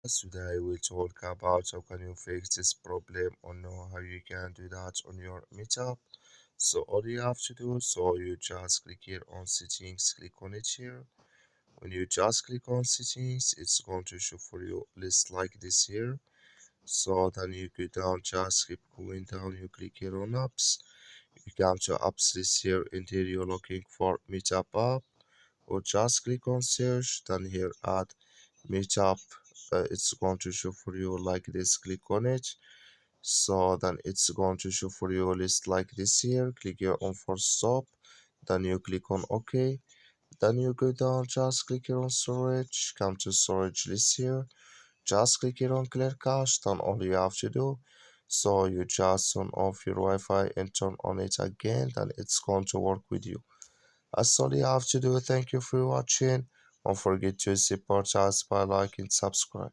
Today we'll talk about how can you fix this problem or know how you can do that on your Meetup. So all you have to do, so you just click here on settings, click on it here. When you just click on settings, it's going to show for you list like this here. So then you go down, just keep going down, you click here on apps. You come to apps list here, and here you're looking for Meetup app, or just click on search, then here add Meetup. It's going to show for you like this, click on it. So then it's going to show for you a list like this here. Click here on for stop, then you click on OK, then you go down, just click here on storage, come to storage list here, just click here on clear cache. Then all you have to do, so you just turn off your Wi-Fi and turn on it again, then it's going to work with you. That's all you have to do. Thank you for watching. Don't forget to support us by liking and subscribe.